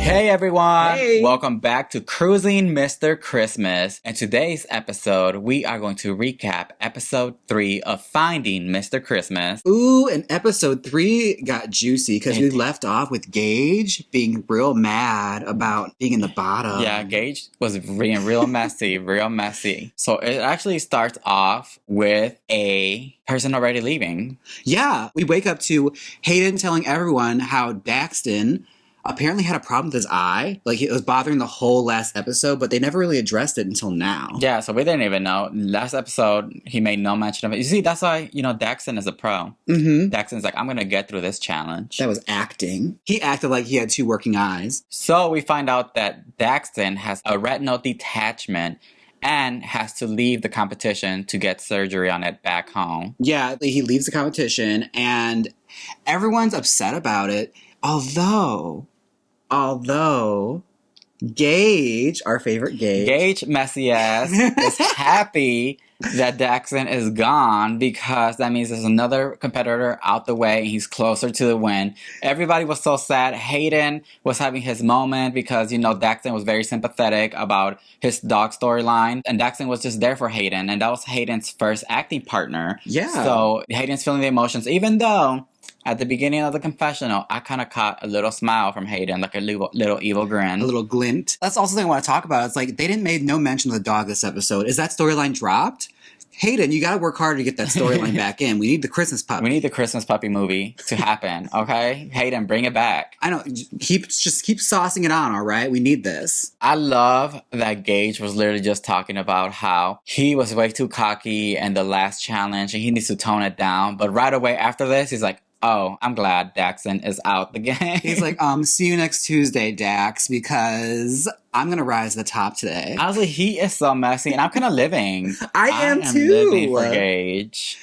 Hey everyone! Hey! Welcome back to Cruising Mr. Christmas. In today's episode, we are going to recap episode 3 of Finding Mr. Christmas. Ooh, and episode 3 got juicy because we left off with Gage being real mad about being in the bottom. Yeah, Gage was being real messy, real messy. So it actually starts off with a person already leaving. Yeah, we wake up to Hayden telling everyone how Daxton apparently had a problem with his eye. Like, it was bothering the whole last episode, but they never really addressed it until now. Yeah, so we didn't even know. Last episode, he made no mention of it. You see, that's why, Daxton is a pro. Mm-hmm. Daxton's like, I'm going to get through this challenge. That was acting. He acted like he had 2 working eyes. So we find out that Daxton has a retinal detachment and has to leave the competition to get surgery on it back home. Yeah, he leaves the competition, and everyone's upset about it. Although, Gage, our favorite Gage, messy ass, is happy that Daxton is gone because that means there's another competitor out the way and he's closer to the win. Everybody was so sad. Hayden was having his moment because, Daxton was very sympathetic about his dog storyline. And Daxton was just there for Hayden. And that was Hayden's first acting partner. Yeah. So Hayden's feeling the emotions, even though at the beginning of the confessional, I kind of caught a little smile from Hayden, like a little evil grin. A little glint. That's also the thing I want to talk about. It's like, they didn't make no mention of the dog this episode. Is that storyline dropped? Hayden, you gotta work harder to get that storyline back in. We need the Christmas puppy. We need the Christmas puppy movie to happen, okay? Hayden, bring it back. I know. Keep saucing it on, all right? We need this. I love that Gage was literally just talking about how he was way too cocky in the last challenge and he needs to tone it down. But right away after this, he's like, oh, I'm glad Daxton is out the game. He's like, see you next Tuesday, Dax, because I'm going to rise to the top today. Honestly, he is so messy, and I'm kind of living. I am too. Living for Gage.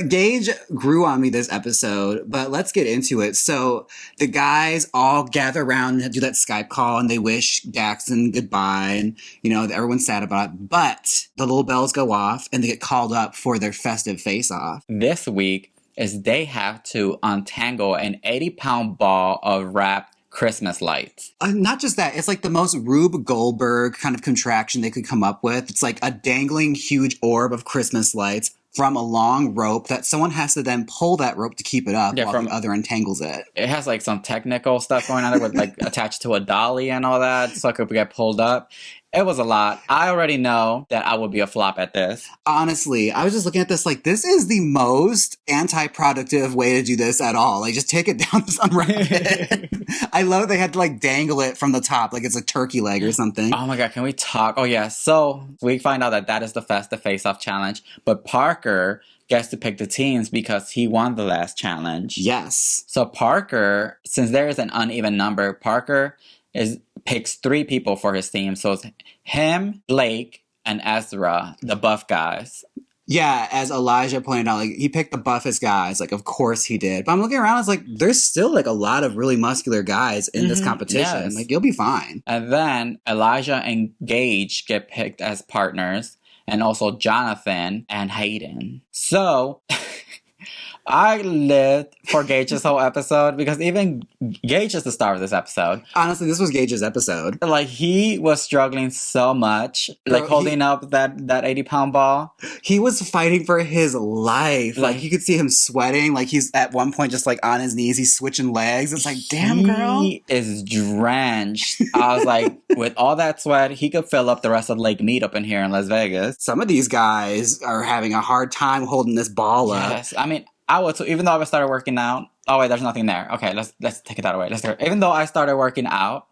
Gage grew on me this episode, but let's get into it. So the guys all gather around and do that Skype call, and they wish Daxton goodbye, and, everyone's sad about it. But the little bells go off, and they get called up for their festive face-off. This week is they have to untangle an 80-pound ball of wrapped Christmas lights. Not just that, it's like the most Rube Goldberg kind of contraction they could come up with. It's like a dangling huge orb of Christmas lights from a long rope that someone has to then pull that rope to keep it up while the other untangles it. It has like some technical stuff going on there with like attached to a dolly and all that so it could get pulled up. It was a lot. I already know that I would be a flop at this. Honestly, I was just looking at this like, this is the most anti-productive way to do this at all. Like, just take it down, just unwrap it. I love they had to like dangle it from the top like it's a turkey leg or something. Oh my god, can we talk? Oh yeah, so we find out that is the Festive Face-Off Challenge, but Parker gets to pick the teams because he won the last challenge. Yes. So Parker, since there is an uneven number, Parker picks 3 people for his team. So it's him, Blake, and Ezra, the buff guys. Yeah, as Elijah pointed out, like, he picked the buffest guys. Like, of course he did. But I'm looking around, it's like, there's still, like, a lot of really muscular guys in this competition. Yes. Like, you'll be fine. And then Elijah and Gage get picked as partners. And also Jonathan and Hayden. So I lived for Gage's whole episode because even Gage is the star of this episode. Honestly, this was Gage's episode. Like, he was struggling so much, like holding up that 80-pound ball. He was fighting for his life. Like, you could see him sweating. Like, he's at one point just like on his knees. He's switching legs. It's like, damn, girl. He is drenched. I was like, with all that sweat, he could fill up the rest of Lake Mead up in here in Las Vegas. Some of these guys are having a hard time holding this ball up. Yes, I mean, I would too, even though I started working out. Oh wait, there's nothing there. Okay, let's take that away. Even though I started working out,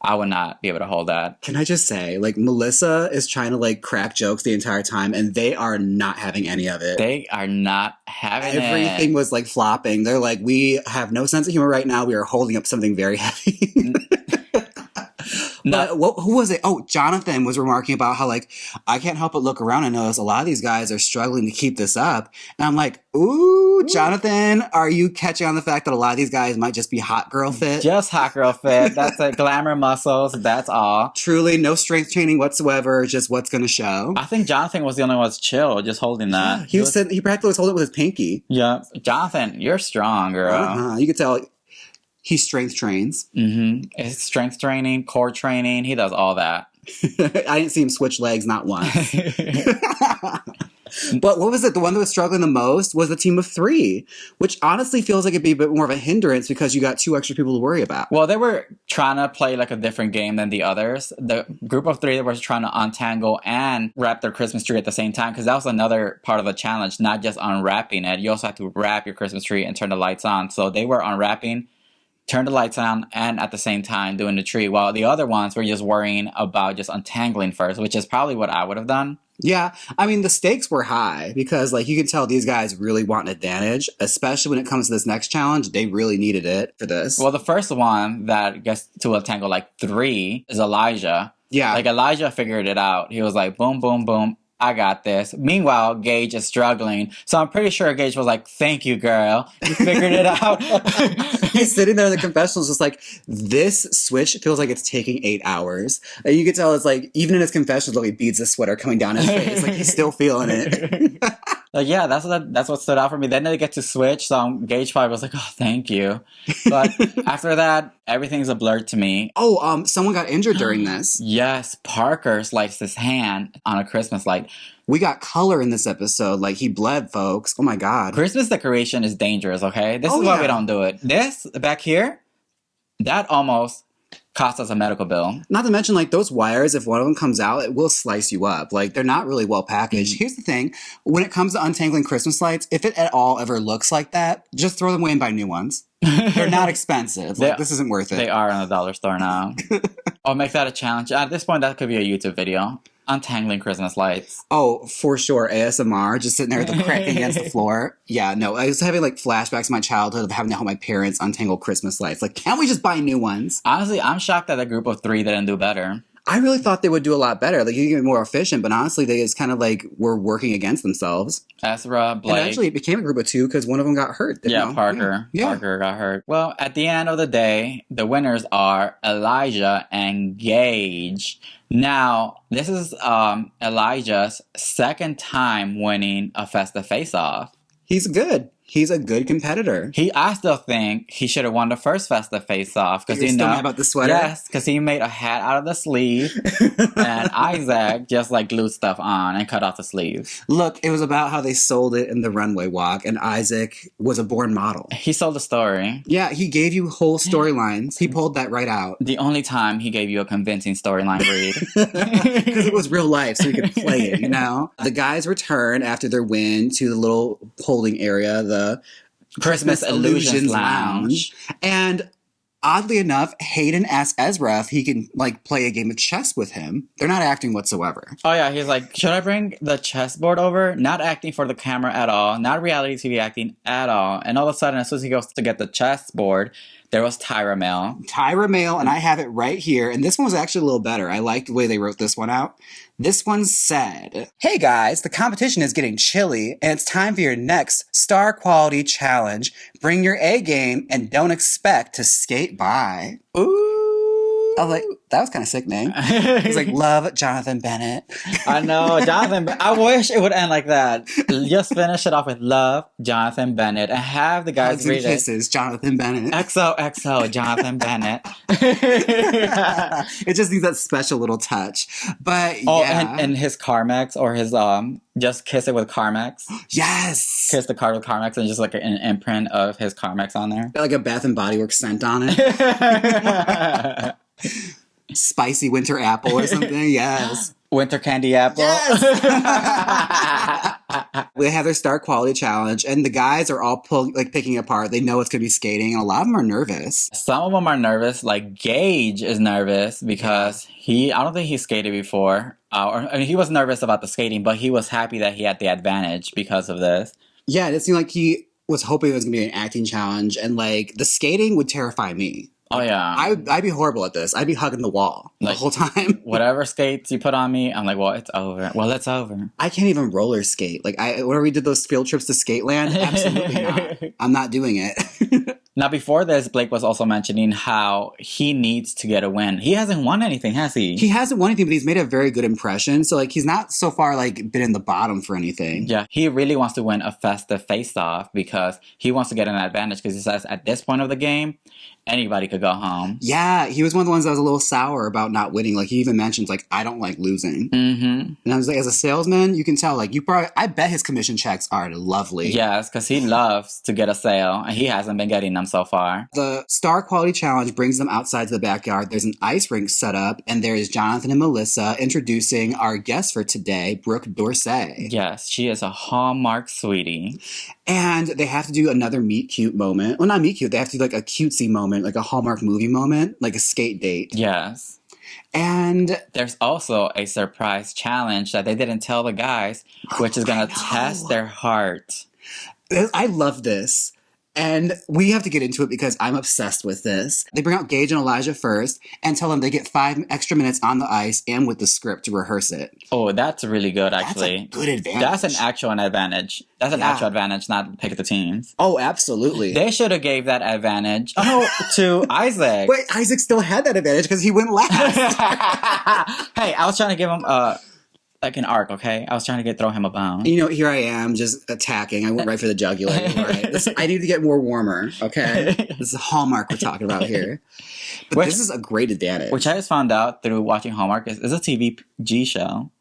I would not be able to hold that. Can I just say, like, Melissa is trying to like crack jokes the entire time, and they are not having any of it. They are not having Everything was like flopping. They're like, we have no sense of humor right now. We are holding up something very heavy. But who was it? Oh, Jonathan was remarking about how, like, I can't help but look around and notice a lot of these guys are struggling to keep this up. And I'm like, ooh, Jonathan, are you catching on the fact that a lot of these guys might just be hot girl fit? Just hot girl fit. That's it. Glamour muscles. That's all. Truly, no strength training whatsoever. Just what's going to show. I think Jonathan was the only one that's chill, just holding that. Yeah, he practically was holding it with his pinky. Yeah. Jonathan, you're strong, girl. You could tell. He strength trains. It's strength training, core training. He does all that. I didn't see him switch legs not once. But what was it? The one that was struggling the most was the team of 3, which honestly feels like it'd be a bit more of a hindrance because you got 2 extra people to worry about. Well, they were trying to play like a different game than the others. The group of 3 that was trying to untangle and wrap their Christmas tree at the same time, because that was another part of the challenge, not just unwrapping it. You also have to wrap your Christmas tree and turn the lights on. So they were unwrapping, turn the lights on, and at the same time doing the tree, while the other ones were just worrying about just untangling first, which is probably what I would have done. Yeah, I mean, the stakes were high because, like, you can tell these guys really want an advantage, especially when it comes to this next challenge. They really needed it for this. Well, the first one that gets to untangle like 3 is Elijah. Yeah. Like, Elijah figured it out. He was like, boom, boom, boom. I got this. Meanwhile, Gage is struggling. So I'm pretty sure Gage was like, thank you, girl. You figured it out. He's sitting there in the confessionals just like, this switch feels like it's taking 8 hours. And you can tell it's like, even in his confessionals, like, he beads the sweater coming down his face. Like, he's still feeling it. Like, yeah, that's what stood out for me. Then they get to switch, so Gage probably was like, oh, thank you. But after that, everything's a blur to me. Oh, someone got injured during this. Yes, Parker sliced his hand on a Christmas light. We got color in this episode. Like, he bled, folks. Oh, my God. Christmas decoration is dangerous, okay? This is why we don't do it. This, back here, that almost cost us a medical bill. Not to mention, like, those wires, if one of them comes out, it will slice you up. Like, they're not really well packaged. Here's the thing. When it comes to untangling Christmas lights, if it at all ever looks like that, just throw them away and buy new ones. They're not expensive. Like, this isn't worth it. They are in the dollar store now. I'll make that a challenge. At this point, that could be a YouTube video. Untangling Christmas lights. Oh, for sure. ASMR, just sitting there with the crack against the floor. Yeah, no, I was having like flashbacks to my childhood of having to help my parents untangle Christmas lights. Like, can't we just buy new ones? Honestly, I'm shocked that the group of 3 didn't do better. I really thought they would do a lot better. Like, you can get more efficient, but honestly, they just kind of like were working against themselves. Ezra, Blake. And actually, it became a group of 2 because one of them got hurt. Yeah, Parker. Yeah. Parker got hurt. Well, at the end of the day, the winners are Elijah and Gage. Now, this is Elijah's second time winning a Festive Face-Off. He's good. He's a good competitor. I still think he should have won the first Festive Face-Off. You're still mad about the sweater? Yes, because he made a hat out of the sleeve. And Isaac just like glued stuff on and cut off the sleeve. Look, it was about how they sold it in the runway walk, and Isaac was a born model. He sold the story. Yeah, he gave you whole storylines. He pulled that right out. The only time he gave you a convincing storyline read. Because it was real life, so he could play it, you know? The guys return after their win to the little holding area, the Christmas Illusions Lounge. And oddly enough, Hayden asked Ezra if he can like play a game of chess with him. They're not acting whatsoever. Oh yeah, he's like, should I bring the chessboard over? Not acting for the camera at all. Not reality TV acting at all. And all of a sudden, as soon as he goes to get the chessboard, there was Tyra Mail. Tyra Mail, and I have it right here. And this one was actually a little better. I liked the way they wrote this one out. This one said, hey guys, the competition is getting chilly, and it's time for your next star quality challenge. Bring your A game and don't expect to skate by. Ooh. I was like, that was kind of sickening. He's like, love Jonathan Bennett. I know, Jonathan. I wish it would end like that. Just finish it off with love Jonathan Bennett and have the guys read kisses, Jonathan Bennett. XOXO, Jonathan Bennett. It just needs that special little touch. But yeah. And his Carmex or his just kiss it with Carmex. Yes. Kiss the card with Carmex and just like an imprint of his Carmex on there. Like a Bath and Body Works scent on it. Spicy winter apple or something. Yes. Winter candy apple. Yes! They have their star quality challenge, and the guys are all picking apart. They know it's going to be skating, and a lot of them are nervous. Some of them are nervous. Like Gage is nervous because I don't think he skated before. He was nervous about the skating, but he was happy that he had the advantage because of this. Yeah, it seemed like he was hoping it was going to be an acting challenge, and like the skating would terrify me. Oh, yeah. I'd be horrible at this. I'd be hugging the wall the whole time. Whatever skates you put on me, I'm like, well, it's over. Well, it's over. I can't even roller skate. Like, whenever we did those field trips to Skateland, absolutely not. I'm not doing it. Now, before this, Blake was also mentioning how he needs to get a win. He hasn't won anything, has he? He hasn't won anything, but he's made a very good impression. So, like, he's not so far, like, been in the bottom for anything. Yeah, he really wants to win a Festive Face-Off because he wants to get an advantage because he says at this point of the game, anybody could go home. Yeah, he was one of the ones that was a little sour about not winning. Like, he even mentions, like, I don't like losing. Mm-hmm. And I was like, as a salesman, you can tell, like, I bet his commission checks are lovely. Yes, because he loves to get a sale, and he hasn't been getting them so far. The Star Quality Challenge brings them outside to the backyard. There's an ice rink set up, and there is Jonathan and Melissa introducing our guest for today, Brooke Dorsey. Yes, she is a Hallmark sweetie. And they have to do another meet cute moment. Well, not meet cute. They have to do like a cutesy moment, like a Hallmark movie moment, like a skate date. Yes. And there's also a surprise challenge that they didn't tell the guys, which is going to test their heart. I love this. And we have to get into it because I'm obsessed with this. They bring out Gage and Elijah first and tell them they get 5 extra minutes on the ice and with the script to rehearse it. Oh, that's really good, actually. That's a good advantage. That's an actual advantage. That's an actual advantage, not pick the teams. Oh, absolutely. They should have gave that advantage to Isaac. Wait, Isaac still had that advantage because he went last. Hey, I was trying to give him like an arc, okay? I was trying to throw him a bone. You know, here I am just attacking. I went right for the jugular. Right. I need to get more warmer, okay? This is Hallmark we're talking about here. But this is a great advantage. Which I just found out through watching Hallmark is a TVG show.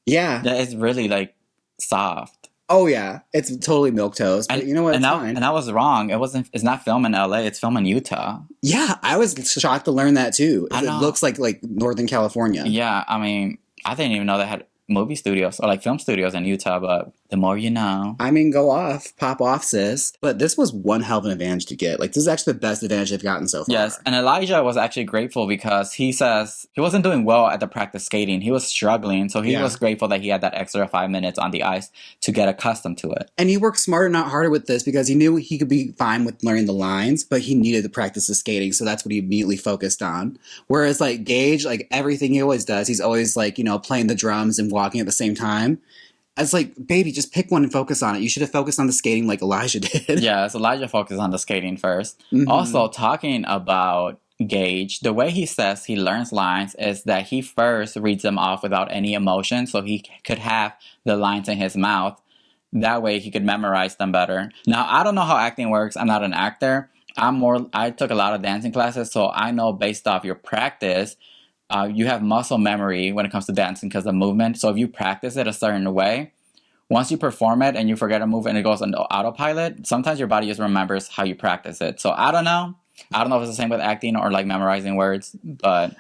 Yeah. That is really, like, soft. Oh, yeah. It's totally milquetoast. But you know what? It's fine. And I was wrong. It's not filmed in LA. It's filmed in Utah. Yeah. I was shocked to learn that, too. It looks like Northern California. Yeah. I mean, I didn't even know they had movie studios or like film studios in Utah, but the more you know. I mean, go off. Pop off, sis. But this was one hell of an advantage to get. Like, this is actually the best advantage they've gotten so far. Yes, and Elijah was actually grateful because he says he wasn't doing well at the practice skating. He was struggling, so he was grateful that he had that extra 5 minutes on the ice to get accustomed to it. And he worked smarter, not harder with this because he knew he could be fine with learning the lines, but he needed to practice the skating, so that's what he immediately focused on. Whereas, like, Gage, like, everything he always does, he's always, like, you know, playing the drums and walking at the same time. I was like, baby, just pick one and focus on it. You should have focused on the skating like Elijah did. Yeah, so Elijah focused on the skating first. Mm-hmm. Also, talking about Gage, the way he says he learns lines is that he first reads them off without any emotion so he could have the lines in his mouth. That way he could memorize them better. Now, I don't know how acting works. I'm not an actor. I took a lot of dancing classes, so I know based off your practice, you have muscle memory when it comes to dancing because of movement. So if you practice it a certain way, once you perform it and you forget a move and it goes on autopilot, sometimes your body just remembers how you practice it. So I don't know. I don't know if it's the same with acting or like memorizing words, but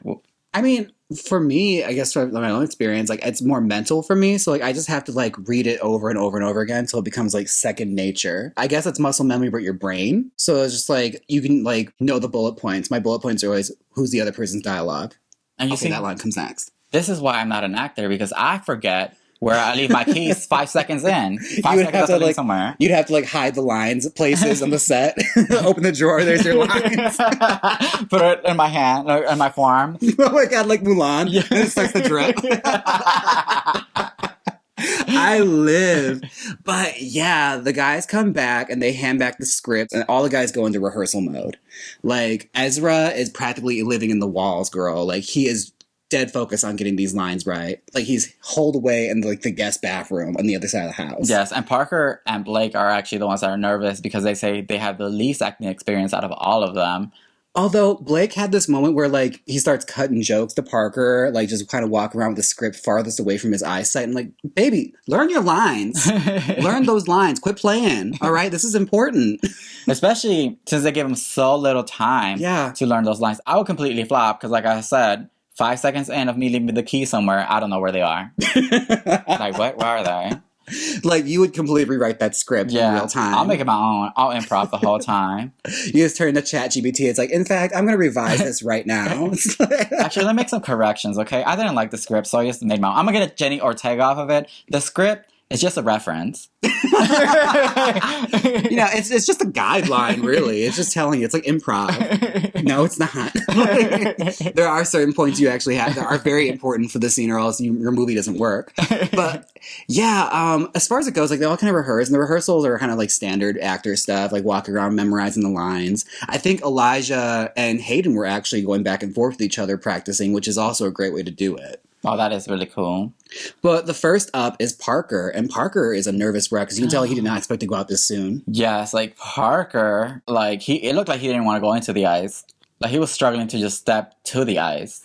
I mean, for me, I guess from my own experience, like it's more mental for me. So like I just have to like read it over and over and over again until it becomes like second nature. I guess it's muscle memory, but your brain. So it's just like you can like know the bullet points. My bullet points are always who's the other person's dialogue. And you see that line comes next. This is why I'm not an actor because I forget where I leave my keys 5 seconds in. 5 seconds after leaving somewhere. You'd have to like hide the lines, places on the set. Open the drawer, there's your lines. Put it in my hand, or in my forearm. Oh my God, like Mulan. Yeah. And it starts to drip. I live. But yeah, the guys come back and they hand back the script and all the guys go into rehearsal mode. Like Ezra is practically living in the walls, girl. Like he is dead focused on getting these lines right. Like he's holed away in like the guest bathroom on the other side of the house. Yes, and Parker and Blake are actually the ones that are nervous because they say they have the least acting experience out of all of them. Although Blake had this moment where like he starts cutting jokes to Parker, like just kind of walk around with the script farthest away from his eyesight and like, baby, learn your lines. Learn those lines. Quit playing. All right, this is important. Especially since they give him so little time to learn those lines. I would completely flop because like I said, 5 seconds in of me leaving the key somewhere, I don't know where they are. Like, what? Where are they? Like, you would completely rewrite that script in real time. I'll make it my own. I'll improv the whole time. You just turn to ChatGPT. It's like, in fact, I'm going to revise this right now. Actually, let me make some corrections, okay? I didn't like the script, so I just made my own. I'm going to get Jenny Ortega off of it. The script is just a reference. It's just a guideline, really. It's just telling you. It's like improv. No, it's not. There are certain points you actually have that are very important for the scene or else your movie doesn't work. But yeah, as far as it goes, like they all kind of rehearse, and the rehearsals are kind of like standard actor stuff, like walking around memorizing the lines. I think Elijah and Hayden were actually going back and forth with each other practicing, which is also a great way to do it. Oh, that is really cool. But the first up is Parker, and Parker is a nervous wreck because you can tell he did not expect to go out this soon. Yes, like Parker, like it looked like he didn't want to go into the ice. Like, he was struggling to just step to the ice.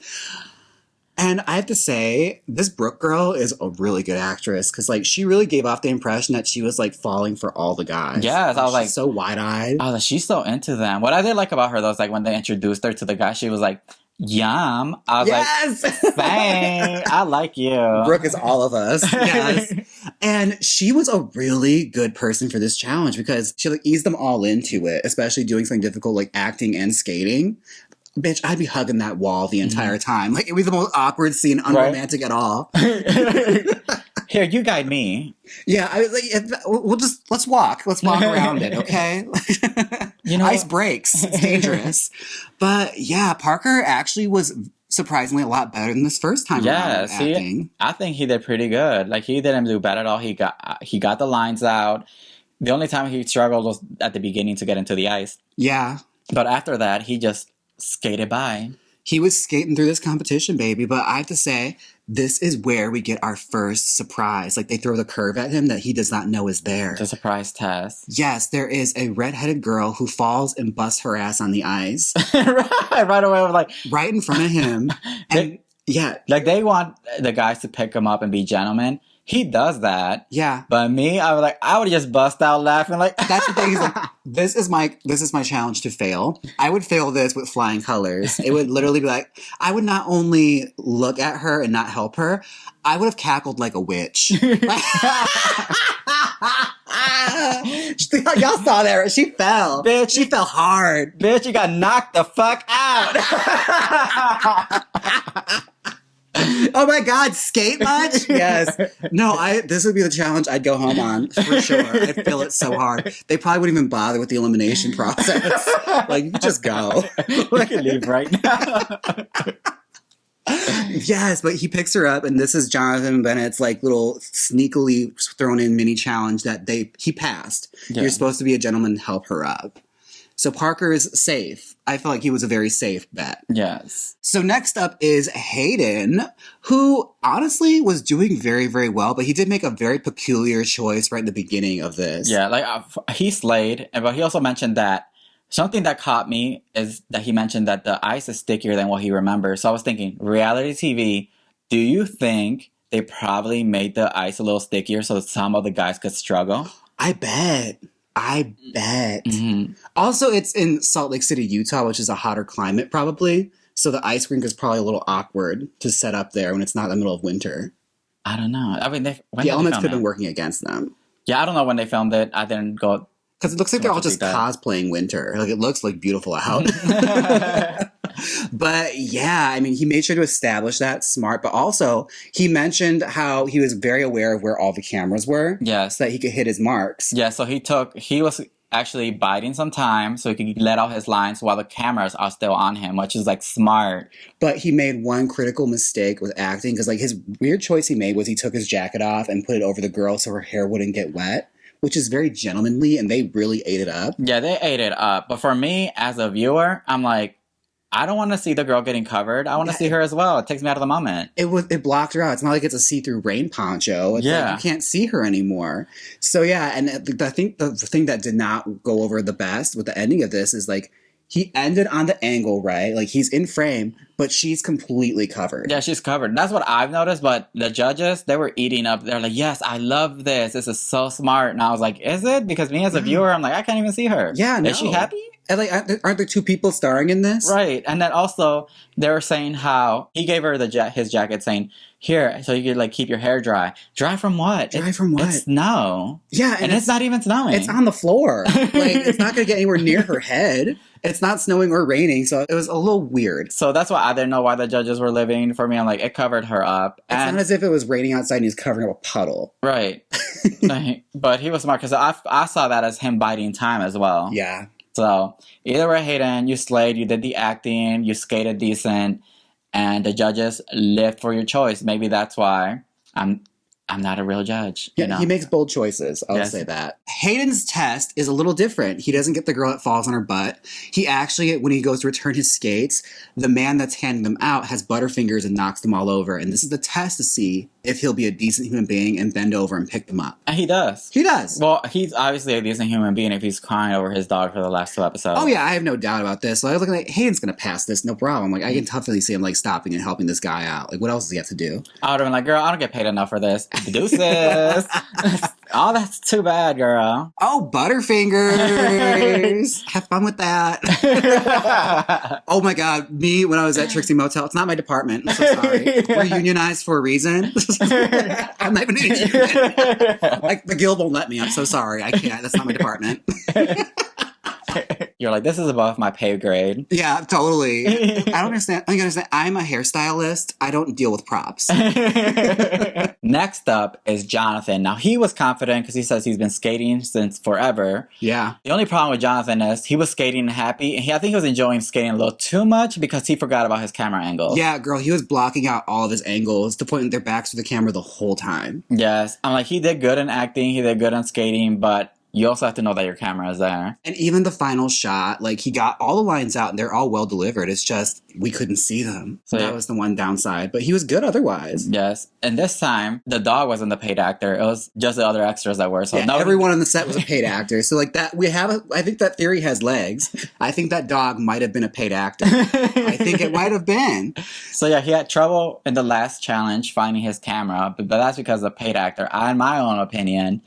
And I have to say, this Brooke girl is a really good actress because, like, she really gave off the impression that she was, like, falling for all the guys. Yes, I was like, she's so wide-eyed. I was like, she's so into them. What I did like about her, though, is like when they introduced her to the guy, she was like, yum. I was like, bang, I like you. Brooke is all of us. Yes. And she was a really good person for this challenge because she, like, eased them all into it, especially doing something difficult like acting and skating. Bitch, I'd be hugging that wall the entire time. Like, it was the most awkward scene, unromantic at all. Here, you guide me. Yeah, I was like, let's walk. Let's walk around it, okay? You know, ice breaks. It's dangerous. But yeah, Parker actually was surprisingly a lot better than this first time around acting. I think he did pretty good. Like, he didn't do bad at all. He got the lines out. The only time he struggled was at the beginning to get into the ice. Yeah. But after that, he just skated by. He was skating through this competition, baby. But I have to say, this is where we get our first surprise. Like, they throw the curve at him that he does not know is there. It's a surprise test. Yes, there is a redheaded girl who falls and busts her ass on the ice. right away, like, right in front of him. And yeah. Like, they want the guys to pick him up and be gentlemen. He does that. Yeah. But me, I would just bust out laughing. Like, that's the thing. He's like, this is my challenge to fail. I would fail this with flying colors. It would literally be like, I would not only look at her and not help her, I would have cackled like a witch. Y'all saw that. She fell. Bitch, she fell hard. Bitch, you got knocked the fuck out. Oh my God, skate much? Yes. No, this would be the challenge I'd go home on for sure. I'd feel it so hard. They probably wouldn't even bother with the elimination process. Like, you just go. We can leave right now. Yes, but he picks her up, and this is Jonathan Bennett's like little sneakily thrown in mini challenge that he passed. Yeah. You're supposed to be a gentleman, help her up. So Parker is safe. I feel like he was a very safe bet. Yes. So next up is Hayden, who honestly was doing very, very well, but he did make a very peculiar choice right in the beginning of this. Yeah, like he slayed, but he also mentioned that something that caught me is that he mentioned that the ice is stickier than what he remembers. So I was thinking, reality TV, do you think they probably made the ice a little stickier so some of the guys could struggle? I bet. Mm-hmm. Also, it's in Salt Lake City, Utah, which is a hotter climate probably. So the ice rink is probably a little awkward to set up there when it's not in the middle of winter. I don't know. I mean, the elements could have been working against them. Yeah, I don't know when they filmed it. I didn't go... Because it looks like they're all just cosplaying winter. Like, it looks like beautiful out. But yeah, I mean, he made sure to establish that smart. But also, he mentioned how he was very aware of where all the cameras were. Yes. So that he could hit his marks. Yeah, so he was actually biding some time so he could let out his lines while the cameras are still on him, which is like smart. But he made one critical mistake with acting because like his weird choice he made was he took his jacket off and put it over the girl so her hair wouldn't get wet, which is very gentlemanly, and they really ate it up. Yeah, they ate it up. But for me, as a viewer, I'm like, I don't want to see the girl getting covered. I want to see her as well. It takes me out of the moment. It blocked her out. It's not like it's a see-through rain poncho. It's like you can't see her anymore. So yeah, and I think the thing that did not go over the best with the ending of this is like he ended on the angle, right? Like he's in frame, but she's completely covered. Yeah, she's covered. That's what I've noticed. But the judges, they were eating up. They're like, yes, I love this. This is so smart. And I was like, is it? Because me as a viewer, I'm like, I can't even see her. Yeah, no. Is she happy? And like, aren't there two people starring in this? Right. And then also, they were saying how he gave her his jacket saying, here, so you could like keep your hair dry. Dry from what? Dry from what? It's snow. Yeah. And it's not even snowing. It's on the floor. Like, it's not going to get anywhere near her head. It's not snowing or raining, so it was a little weird. So that's why I didn't know why the judges were living for me. I'm like, it covered her up. It's not as if it was raining outside and he's covering up a puddle. Right. But he was smart because I saw that as him biding time as well. Yeah. So either way, Hayden, you slayed, you did the acting, you skated decent, and the judges lived for your choice. Maybe that's why I'm not a real judge. Yeah, You know? he makes bold choices. I'll Yes. say that. Hayden's test is a little different. He doesn't get the girl that falls on her butt. He actually, when he goes to return his skates, the man that's handing them out has butterfingers and knocks them all over. And this is the test to see if he'll be a decent human being and bend over and pick them up. And he does. He does. Well, he's obviously a decent human being if he's crying over his dog for the last 2 episodes. Oh, yeah, I have no doubt about this. So I was looking like, Hayden's going to pass this, no problem. Like, I can definitely see him, like, stopping and helping this guy out. Like, what else does he have to do? I would have been like, girl, I don't get paid enough for this. Deuces. Oh, that's too bad, girl. Oh, Butterfingers. Have fun with that. Oh, my God. Me, when I was at Trixie Motel, it's not my department. I'm so sorry. We're unionized for a reason. I'm not even in a union. Like, the guild won't let me. I'm so sorry. I can't. That's not my department. You're like, this is above my pay grade. Yeah, totally. I don't understand. I think I understand. I'm a hairstylist. I don't deal with props. Next up is Jonathan. Now, he was confident because he says he's been skating since forever. Yeah. The only problem with Jonathan is he was skating happy. And I think he was enjoying skating a little too much because he forgot about his camera angle. Yeah, girl, he was blocking out all of his angles to point their backs to the camera the whole time. Yes. I'm like, he did good in acting. He did good in skating, but you also have to know that your camera is there. And even the final shot, like, he got all the lines out and they're all well delivered. It's just, we couldn't see them. So that was the one downside. But he was good otherwise. Yes. And this time, the dog wasn't the paid actor. It was just the other extras that were. So yeah, everyone on the set was a paid actor. So, like, that, I think that theory has legs. I think that dog might have been a paid actor. I think it might have been. So, yeah, he had trouble in the last challenge finding his camera. But that's because the paid actor, in my own opinion,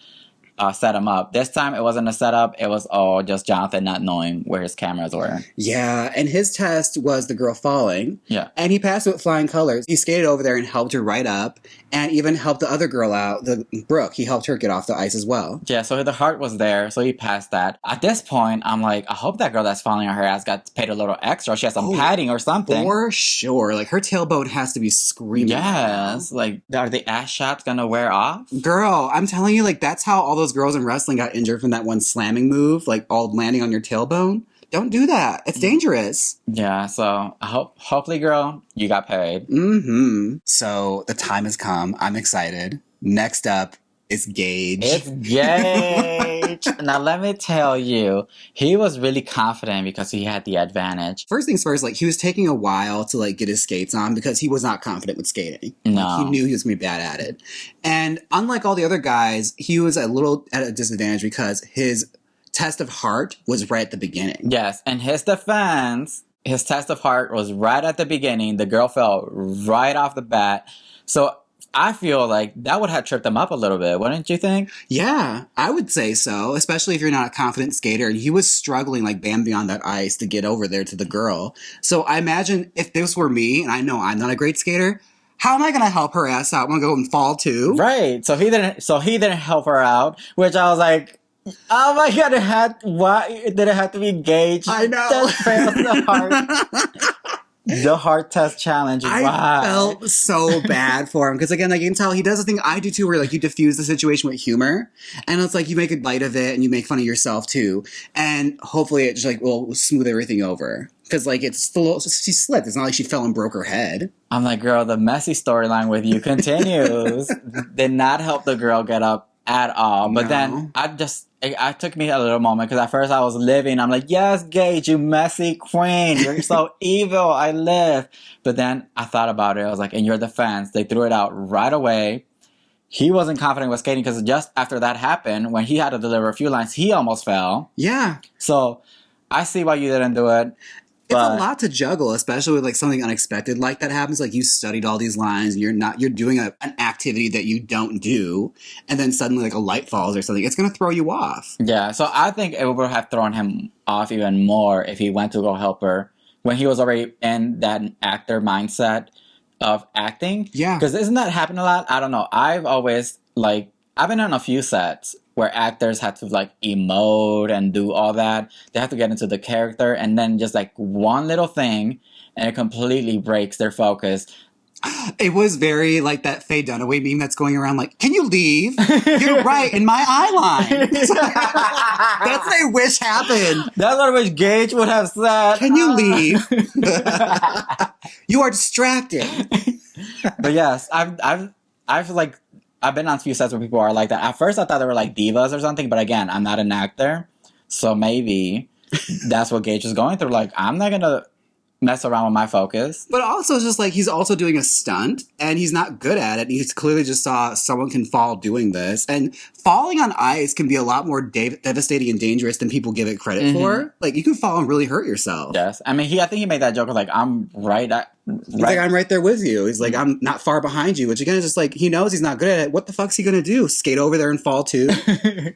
set him up. This time it wasn't a setup. It was all just Jonathan not knowing where his cameras were. Yeah, and his test was the girl falling. Yeah. And he passed it with flying colors. He skated over there and helped her right up and even helped the other girl out, Brooke. He helped her get off the ice as well. Yeah, so the heart was there, so he passed that. At this point, I'm like, I hope that girl that's falling on her ass got paid a little extra. She has some padding or something. For sure. Like, her tailbone has to be screaming. Yes. Like, are the ass shots gonna wear off? Girl, I'm telling you, like, that's how all those girls in wrestling got injured from that one slamming move, like, all landing on your tailbone. Don't do that. It's dangerous. Yeah, so hopefully, girl, you got paid. Mm-hmm. So the time has come. I'm excited. Next up is Gage. It's Gage. Now, let me tell you, he was really confident because he had the advantage. First things first, like, he was taking a while to, like, get his skates on because he was not confident with skating. No. Like, he knew he was going to be bad at it. And unlike all the other guys, he was a little at a disadvantage because his test of heart was right at the beginning. Yes, and his defense, his test of heart was right at the beginning. The girl fell right off the bat. So I feel like that would have tripped him up a little bit, wouldn't you think? Yeah, I would say so, especially if you're not a confident skater. And he was struggling like Bam Beyond that ice to get over there to the girl. So I imagine if this were me, and I know I'm not a great skater, how am I going to help her ass out? I'm going to go and fall too? Right. So he didn't help her out, which I was like, oh my God, why did it have to be Gage? I know. Just failed the heart. The heart test challenge. I felt so bad for him because, again, like, you can tell he does the thing I do too, where like you diffuse the situation with humor, and it's like you make a light of it and you make fun of yourself too, and hopefully it just like will smooth everything over because like it's still she slipped. It's not like she fell and broke her head. I'm like, girl, the messy storyline with you continues. Did not help the girl get up at all. But then it took me a little moment because at first I was living. I'm like, yes, Gage, you messy queen. You're so evil. I live. But then I thought about it. I was like, in your defense, they threw it out right away. He wasn't confident with skating because just after that happened, when he had to deliver a few lines, he almost fell. Yeah. So I see why you didn't do it. It's a lot to juggle, especially with like something unexpected like that happens. Like you studied all these lines and you're doing an activity that you don't do. And then suddenly like a light falls or something. It's going to throw you off. Yeah. So I think it would have thrown him off even more if he went to go help her when he was already in that actor mindset of acting. Yeah. Because isn't that happening a lot? I don't know. I've been on a few sets where actors have to like emote and do all that. They have to get into the character and then just like one little thing and it completely breaks their focus. It was very like that Faye Dunaway meme that's going around like, can you leave? You're right in my eye line. That's what I wish happened. That's what I wish Gage would have said. Can you leave? You are distracting. But yes, I've like I've been on a few sets where people are like that. At first, I thought they were like divas or something, but again, I'm not an actor, so maybe that's what Gage is going through. Like, I'm not gonna mess around with my focus. But also, it's just like he's also doing a stunt, and he's not good at it. He's clearly just saw someone can fall doing this, and falling on ice can be a lot more devastating and dangerous than people give it credit for. Like, you can fall and really hurt yourself. Yes, I mean, I think he made that joke of like, I'm right. He's like, I'm right there with you. He's like, I'm not far behind you. Which again is just like, he knows he's not good at it. What the fuck's he gonna do? Skate over there and fall too?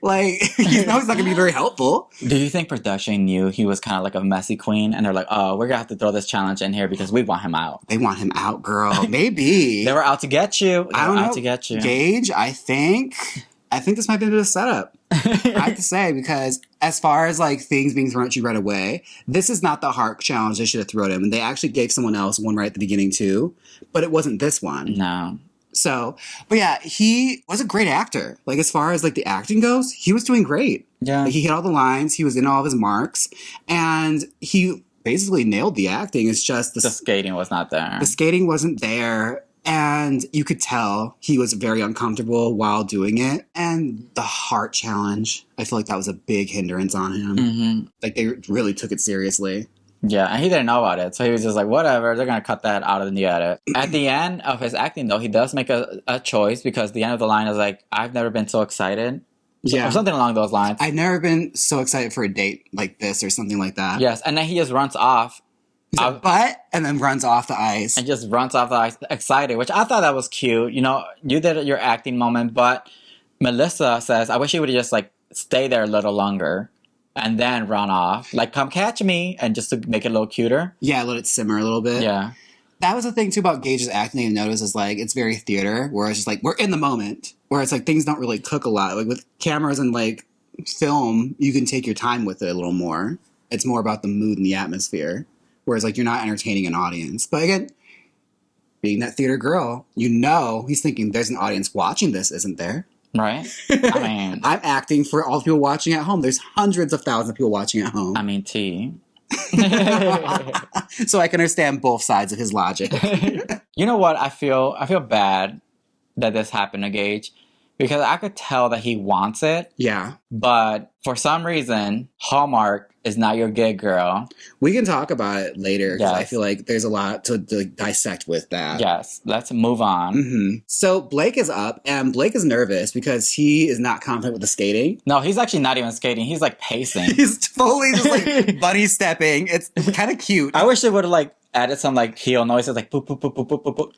Like, he knows he's not gonna be very helpful. Do you think production knew he was kind of like a messy queen, and they're like, oh, we're gonna have to throw this challenge in here because we want him out? They want him out, girl. Maybe they were out to get you. I don't know. Out to get you, Gage. I think this might be a bit of a setup. I have to say, because as far as like things being thrown at you right away, this is not the Hark challenge they should have thrown him. And they actually gave someone else one right at the beginning too, but it wasn't this one. No. So, but yeah, he was a great actor. Like, as far as like the acting goes, he was doing great. Yeah. Like, he hit all the lines. He was in all of his marks, and he basically nailed the acting. It's just the skating was not there. The skating wasn't there. And you could tell he was very uncomfortable while doing it. And the heart challenge, I feel like that was a big hindrance on him. Mm-hmm. Like, they really took it seriously. Yeah, and he didn't know about it. So he was just like, whatever, they're going to cut that out of the edit. At the end of his acting, though, he does make a choice, because the end of the line is like, I've never been so excited. Yeah. Or something along those lines. I've never been so excited for a date like this, or something like that. Yes, and then he just runs off. But, and then runs off the ice. And just runs off the ice excited, which I thought that was cute. You know, you did your acting moment, but Melissa says, I wish he would have just like stay there a little longer and then run off. Like, come catch me, and just to make it a little cuter. Yeah, let it simmer a little bit. Yeah. That was the thing too about Gage's acting, and notice, is like, it's very theater, where it's just like, we're in the moment. Where it's like, things don't really cook a lot. Like, with cameras and like film, you can take your time with it a little more. It's more about the mood and the atmosphere. Whereas, like, you're not entertaining an audience. But again, being that theater girl, you know he's thinking there's an audience watching this, isn't there? Right? I mean... I'm acting for all the people watching at home. There's hundreds of thousands of people watching at home. I mean, T. So I can understand both sides of his logic. You know what? I feel bad that this happened to Gage, because I could tell that he wants it. Yeah. But for some reason, Hallmark is not your gig, girl. We can talk about it later, because yes. I feel like there's a lot to dissect with that. Yes, let's move on. Mm-hmm. So Blake is up, and Blake is nervous because he is not confident with the skating. No, he's actually not even skating. He's like pacing. He's fully just like bunny stepping. It's kind of cute. I wish they would have like added some like heel noises, like poop, poop, poop, poop, poop, poop, poop.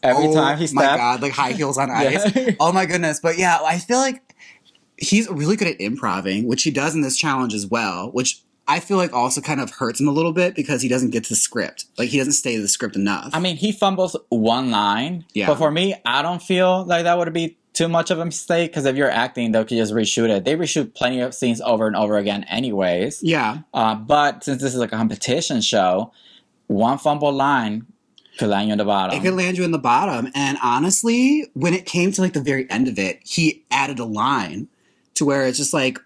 Every time he stepped. Oh my God, like high heels on ice. Yeah. Oh my goodness. But yeah, I feel like he's really good at improving, which he does in this challenge as well, which I feel like also kind of hurts him a little bit, because he doesn't get to the script. Like, he doesn't stay to the script enough. I mean, he fumbles one line. Yeah. But for me, I don't feel like that would be too much of a mistake, because if you're acting, they could just reshoot it. They reshoot plenty of scenes over and over again anyways. Yeah. But since this is like a competition show, one fumble line could land you in the bottom. It could land you in the bottom. And honestly, when it came to like the very end of it, he added a line to where it's just like,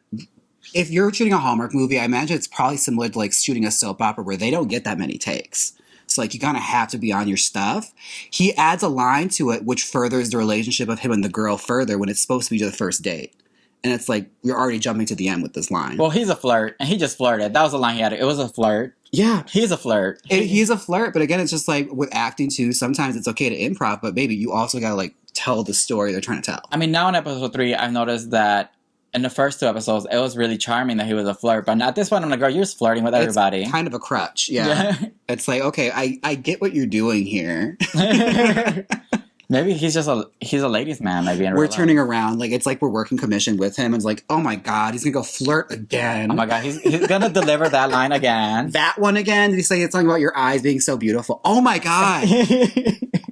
if you're shooting a Hallmark movie, I imagine it's probably similar to like shooting a soap opera, where they don't get that many takes. So like, you kind of have to be on your stuff. He adds a line to it, which furthers the relationship of him and the girl further, when it's supposed to be the first date. And it's like, you're already jumping to the end with this line. Well, he's a flirt, and he just flirted. That was the line he had. It was a flirt. Yeah. He's a flirt. He's a flirt, but again, it's just like with acting too, sometimes it's okay to improv, but baby, you also gotta like tell the story they're trying to tell. I mean, now in episode 3, I've noticed that in the first 2 episodes, it was really charming that he was a flirt. But at this point, I'm like, girl, you're just flirting with everybody. It's kind of a crutch, yeah. It's like, okay, I get what you're doing here. Maybe he's a ladies' man. Maybe we're turning around, like it's like we're working commission with him, and it's like, oh my God, he's gonna go flirt again. Oh my God, he's gonna deliver that line again. That one again? Did he say something about your eyes being so beautiful? Oh my God.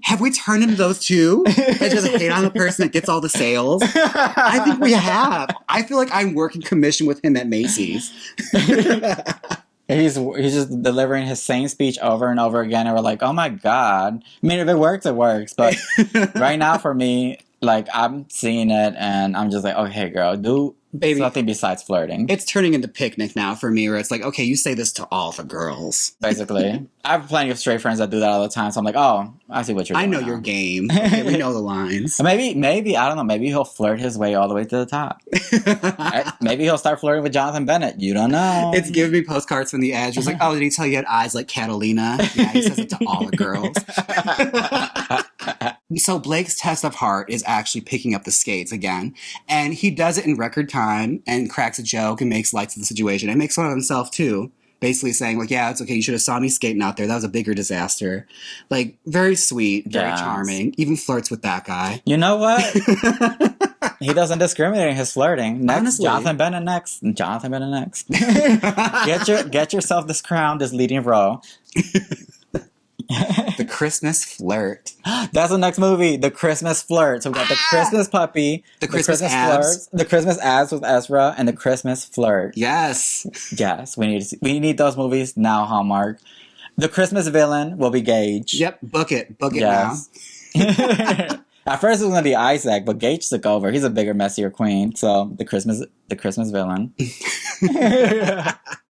Have we turned into those two? That just hate on the person that gets all the sales? I think we have. I feel like I'm working commission with him at Macy's. He's just delivering his same speech over and over again, and we're like, oh my God. I mean, if it works, it works. But right now for me, like, I'm seeing it, and I'm just like, okay, girl, do Baby, Something besides flirting. it's turning into picnic now for me, where it's like, okay, you say this to all the girls. Basically. I have plenty of straight friends that do that all the time, so I'm like, oh, I see what you're I doing know now. your game. Okay, we know the lines. Maybe, I don't know, maybe he'll flirt his way all the way to the top. Maybe he'll start flirting with Jonathan Bennett. You don't know. It's giving me postcards from the edge. It's like, oh, did he tell you he had eyes like Catalina? Yeah, he says it to all the girls. So Blake's test of heart is actually picking up the skates again. And he does it in record time and cracks a joke and makes light of the situation. And makes fun of himself, too. Basically saying, like, yeah, it's okay. You should have saw me skating out there. That was a bigger disaster. Like, very sweet, very charming. Even flirts with that guy. You know what? He doesn't discriminate in his flirting. Next, Honestly. Jonathan Bennett next. Get yourself this crown, this leading role. The Christmas flirt. That's the next movie, The Christmas Flirt. So we got The Christmas Puppy, The Christmas Abs. Flirt, The Christmas Abs with Ezra, and The Christmas Flirt. Yes. Yes, we need those movies now, Hallmark. The Christmas Villain will be Gage. Yep, book it Yes. now. At first it was going to be Isaac, but Gage took over. He's a bigger, messier queen. So the Christmas Villain.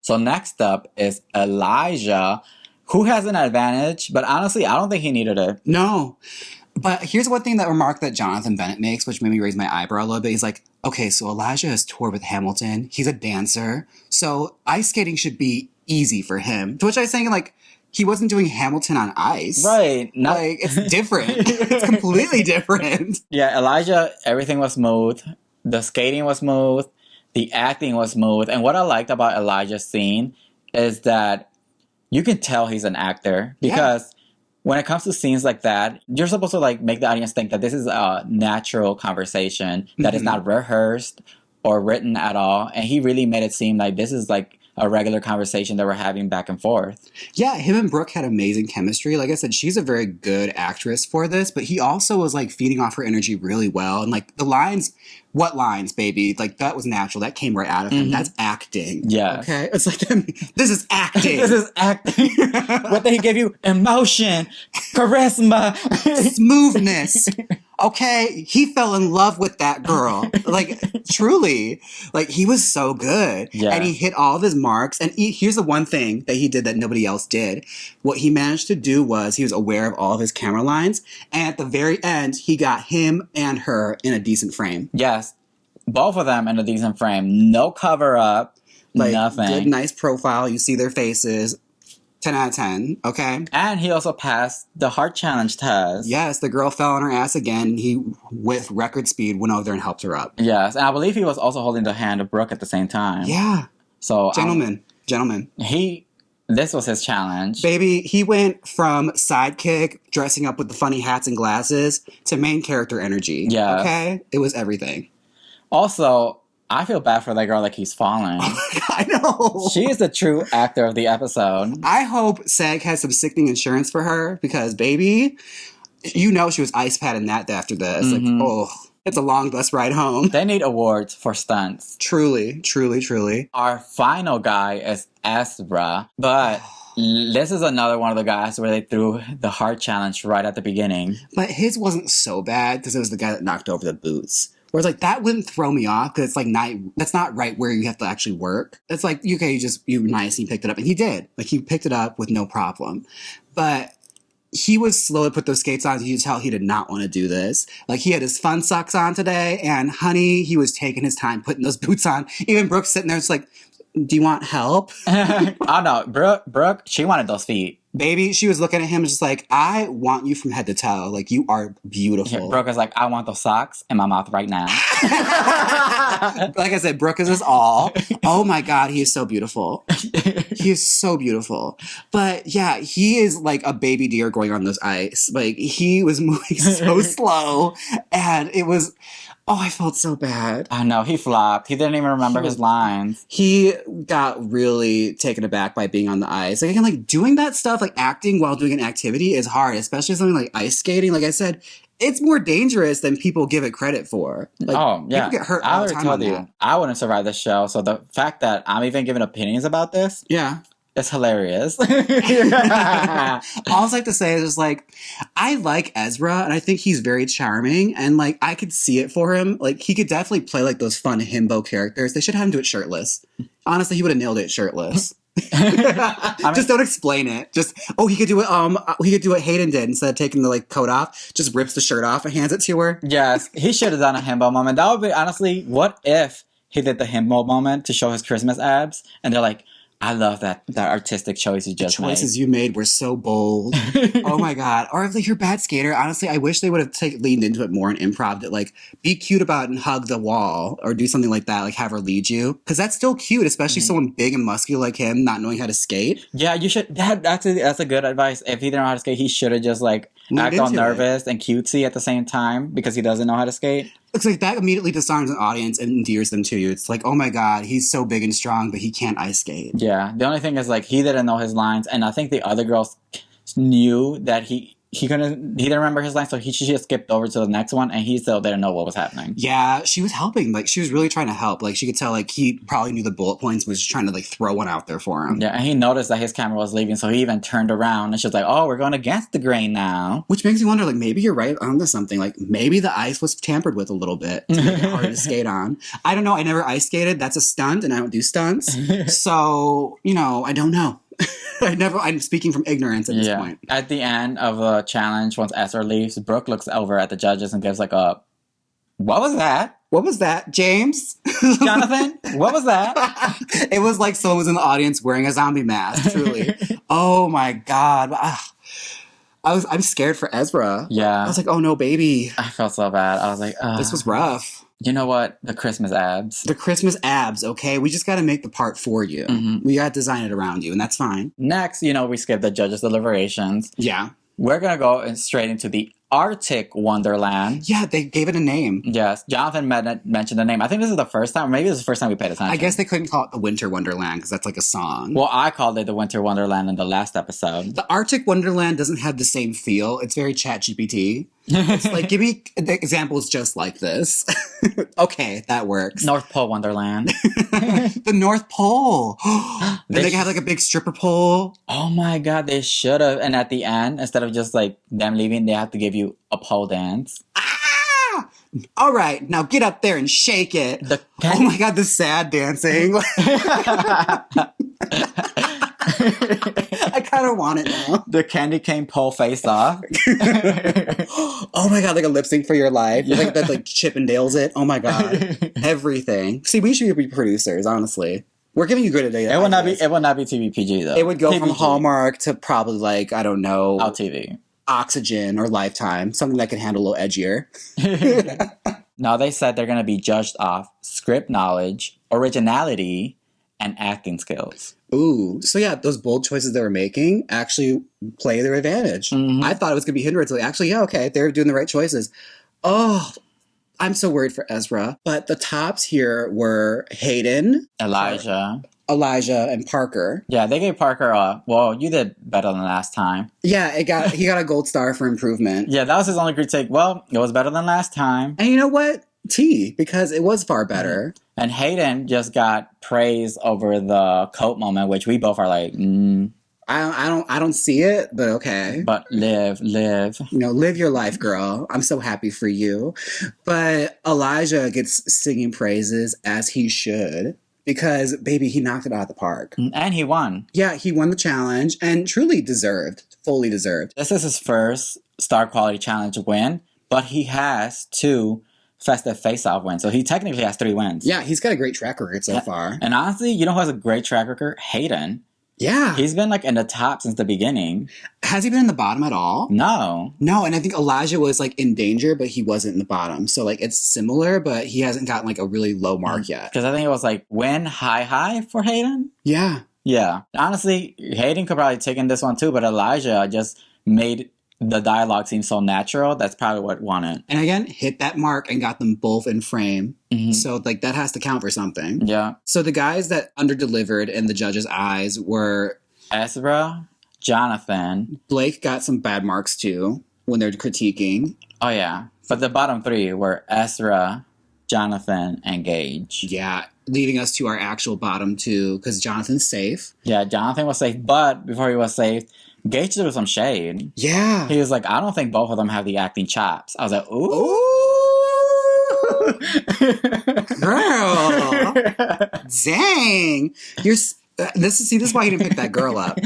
So next up is Elijah, who has an advantage, but honestly, I don't think he needed it. No. But here's one thing, that remark that Jonathan Bennett makes, which made me raise my eyebrow a little bit. He's like, okay, so Elijah has toured with Hamilton. He's a dancer. So ice skating should be easy for him. To which I was saying, like, he wasn't doing Hamilton on ice. Right. Like, it's different. It's completely different. Yeah, Elijah, everything was smooth. The skating was smooth. The acting was smooth. And what I liked about Elijah's scene is that you can tell he's an actor, because when it comes to scenes like that, you're supposed to like make the audience think that this is a natural conversation that is not rehearsed or written at all. And he really made it seem like this is like a regular conversation that we're having back and forth. Yeah, him and Brooke had amazing chemistry. Like I said, she's a very good actress for this, but he also was like feeding off her energy really well. And like the lines, what lines, baby? Like that was natural. That came right out of him. That's acting. Yeah. Okay. It's like, this is acting. This is acting. What did he give you? Emotion, charisma, smoothness. Okay, he fell in love with that girl. Like, truly. Like, he was so good. Yeah. And he hit all of his marks. And here's the one thing that he did that nobody else did. What he managed to do was he was aware of all of his camera lines. And at the very end, he got him and her in a decent frame. Yes. Both of them in a decent frame. No cover up. Like, nothing. good, nice profile. You see their faces. 10 out of 10, okay? And he also passed the heart challenge test. Yes, the girl fell on her ass again. And he, with record speed, went over there and helped her up. Yes, and I believe he was also holding the hand of Brooke at the same time. Yeah. So Gentlemen. This was his challenge. Baby, he went from sidekick, dressing up with the funny hats and glasses, to main character energy. Yeah. Okay? It was everything. Also, I feel bad for that girl like he's falling. I know. She is the true actor of the episode. I hope SAG has some sickening insurance for her, because, baby, you know she was ice padding that after this. Like, oh, it's a long bus ride home. They need awards for stunts. Truly, truly, truly. Our final guy is Ezra, but this is another one of the guys where they threw the heart challenge right at the beginning. But his wasn't so bad, because it was the guy that knocked over the boots. Whereas, like, that wouldn't throw me off, because it's like, that's not right where you have to actually work. It's like, okay, you nice, and he picked it up. And he did. Like, he picked it up with no problem. But he was slow to put those skates on. You could tell he did not want to do this. Like, he had his fun socks on today, and honey, he was taking his time putting those boots on. Even Brooke's sitting there, it's like, do you want help? Oh, no. Brooke, she wanted those feet. Baby, she was looking at him just like, I want you from head to toe. Like, you are beautiful. Yeah, Brooke is like, I want those socks in my mouth right now. Like I said, Brooke is his all. Oh my God, he is so beautiful. He is so beautiful. But yeah, he is like a baby deer going on this ice. Like, he was moving so slow. And it was... Oh, I felt so bad. I know, he flopped. He didn't even remember his lines. He got really taken aback by being on the ice. Like, again, like, doing that stuff, like, acting while doing an activity is hard, especially something like ice skating. Like I said, it's more dangerous than people give it credit for. Like, oh, yeah. People get hurt all the time on that. I wouldn't survive this show, so the fact that I'm even giving opinions about this, yeah, It's hilarious. All I have to say is just like, I like Ezra and I think he's very charming and like I could see it for him. Like he could definitely play like those fun himbo characters. They should have him do it shirtless. Honestly, he would have nailed it shirtless. Just don't explain it. Just he could do it. He could do what Hayden did instead of taking the like coat off. Just rips the shirt off and hands it to her. Yes, he should have done a himbo moment. That would be honestly. What if he did the himbo moment to show his Christmas abs, and they're like, "I love that artistic choice you just made. The choices you made were so bold. Oh my god! Or if like, you're a bad skater, honestly, I wish they would have leaned into it more and improv it. Like, be cute about it and hug the wall, or do something like that. Like, have her lead you, because that's still cute, especially someone big and muscular like him, not knowing how to skate. Yeah, you should. That's a good advice. If he didn't know how to skate, he should have just like act all nervous and cutesy at the same time because he doesn't know how to skate. It's like that immediately disarms an audience and endears them to you. It's like, oh my god, he's so big and strong, but he can't ice skate. Yeah, the only thing is like he didn't know his lines, and I think the other girls knew that he didn't remember his lines, so she just skipped over to the next one, and he still didn't know what was happening. Yeah, she was helping. Like she was really trying to help. Like she could tell like he probably knew the bullet points, was just trying to like throw one out there for him. Yeah, and he noticed that his camera was leaving, so he even turned around and she was like, "Oh, we're going against the grain now." Which makes me wonder, like maybe you're right onto something. Like maybe the ice was tampered with a little bit to make it harder to skate on. I don't know. I never ice skated. That's a stunt, and I don't do stunts. So I don't know. I'm speaking from ignorance at this point. At the end of the challenge, once Ezra leaves, Brooke looks over at the judges and gives like a, "What was that? What was that, James? Jonathan? What was that?" It was like someone was in the audience wearing a zombie mask, truly. Oh my god. I'm scared for Ezra. Yeah. I was like, oh no, baby. I felt so bad. I was like, this was rough. You know what? The Christmas abs. The Christmas abs, okay? We just got to make the part for you. Mm-hmm. We got to design it around you, and that's fine. Next, we skip the judges' deliberations. Yeah. We're going to go straight into the Arctic Wonderland. Yeah, they gave it a name. Yes. Jonathan mentioned the name. I think this is the first time, or maybe this is the first time we paid attention. I guess they couldn't call it the Winter Wonderland because that's like a song. Well, I called it the Winter Wonderland in the last episode. The Arctic Wonderland doesn't have the same feel. It's very ChatGPT. It's like, give me examples just like this. Okay, that works. North Pole Wonderland. The North Pole. And they have like a big stripper pole. Oh my god, they should have. And at the end, instead of just like them leaving, they have to give you a pole dance. Ah! All right, now get up there and shake it. Oh my god, the sad dancing. I kind of want it now. The candy cane pole face off. Oh my god, like a lip sync for your life. Yeah. Like that, like Chippendales it. Oh my god, everything. See, we should be producers. Honestly, we're giving you good ideas. It would not be TV PG though. It would go TVG. From Hallmark to probably like I don't know, LTV, Oxygen, or Lifetime. Something that can handle a little edgier. Now they said they're going to be judged off script knowledge, originality, and acting skills. Ooh, so yeah, those bold choices they were making actually play their advantage. Mm-hmm. I thought it was going to be hindrance. Like, actually, yeah, okay, they're doing the right choices. Oh, I'm so worried for Ezra. But the tops here were Hayden, Elijah, and Parker. Yeah, they gave Parker well, you did better than last time. Yeah, he got a gold star for improvement. Yeah, that was his only critique. Well, it was better than last time. And you know what? Because it was far better. And Hayden just got praise over the coat moment, which we both are like, I don't see it, but okay. But live. Live your life, girl. I'm so happy for you. But Elijah gets singing praises as he should. Because, baby, he knocked it out of the park. And he won. Yeah, he won the challenge and truly fully deserved. This is his first Star Quality Challenge win, but he has 2 Festive Face-Off wins. So he technically has 3 wins. Yeah, he's got a great track record so far. And honestly, you know who has a great track record? Hayden. Yeah. He's been like in the top since the beginning. Has he been in the bottom at all? No. No, and I think Elijah was like in danger, but he wasn't in the bottom. So like it's similar, but he hasn't gotten like a really low mark yet. Because I think it was like win high for Hayden. Yeah. Yeah. Honestly, Hayden could probably take in this one too, but Elijah just made the dialogue seems so natural. That's probably what won it. And again, hit that mark and got them both in frame. Mm-hmm. So like that has to count for something. Yeah. So the guys that underdelivered in the judges' eyes were Ezra, Jonathan. Blake got some bad marks too when they're critiquing. Oh yeah. But the bottom 3 were Ezra, Jonathan, and Gage. Yeah. leading us to our actual bottom two, because Jonathan's safe. Yeah, Jonathan was safe, but before he was safe, Gage threw some shade. Yeah. He was like, I don't think both of them have the acting chops. I was like, ooh. Girl. Dang. This is why you didn't pick that girl up.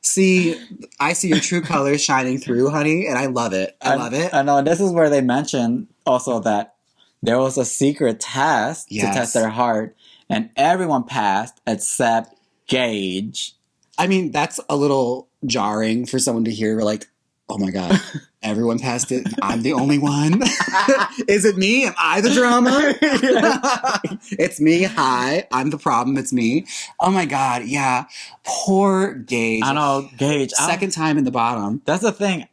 See, I see your true colors shining through, honey, and I love it. I love it. I know, and this is where they mentioned also that there was a secret test to test their heart, and everyone passed except Gage. I mean, that's a little jarring for someone to hear, like, oh my God, everyone passed it. I'm the only one. Is it me? Am I the drama? It's me. Hi. I'm the problem. It's me. Oh my God. Yeah. Poor Gage. I know, Gage. Second time in the bottom. That's the thing.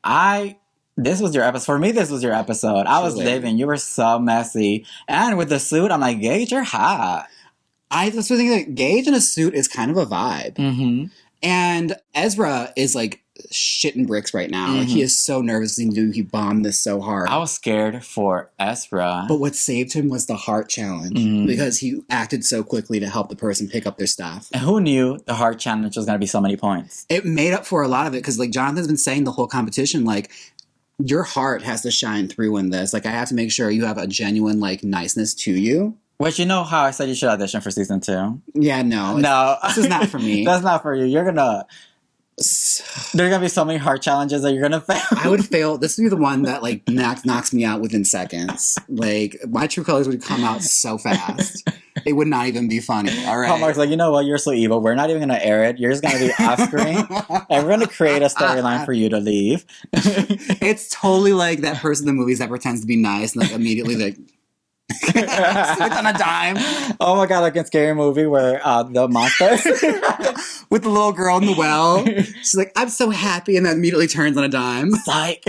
This was your episode. For me, this was your episode. I was living. You were so messy. And with the suit, I'm like, Gage, you're hot. I was thinking that Gage in a suit is kind of a vibe. Mm-hmm. And Ezra is like shitting bricks right now. Like, he is so nervous. He bombed this so hard. I was scared for Ezra. But what saved him was the heart challenge, because he acted so quickly to help the person pick up their stuff. And who knew the heart challenge was going to be so many points? It made up for a lot of it, because like Jonathan's been saying the whole competition, like, your heart has to shine through in this. Like, I have to make sure you have a genuine like niceness to you. Which, you know how I said you should audition for season 2? Yeah, no. This is not for me. That's not for you. There's gonna be so many heart challenges that you're gonna fail. I would fail. This would be the one that like knocks me out within seconds. Like, my true colors would come out so fast. It would not even be funny. All right. Hallmark's like, you know what? You're so evil. We're not even gonna air it. You're just gonna be off screen, and we're gonna create a storyline for you to leave. It's totally like that person in the movies that pretends to be nice and like immediately like switch on a dime. Oh my God, like in Scary Movie where the monster with the little girl in the well. She's like, I'm so happy, and then immediately turns on a dime. Psych.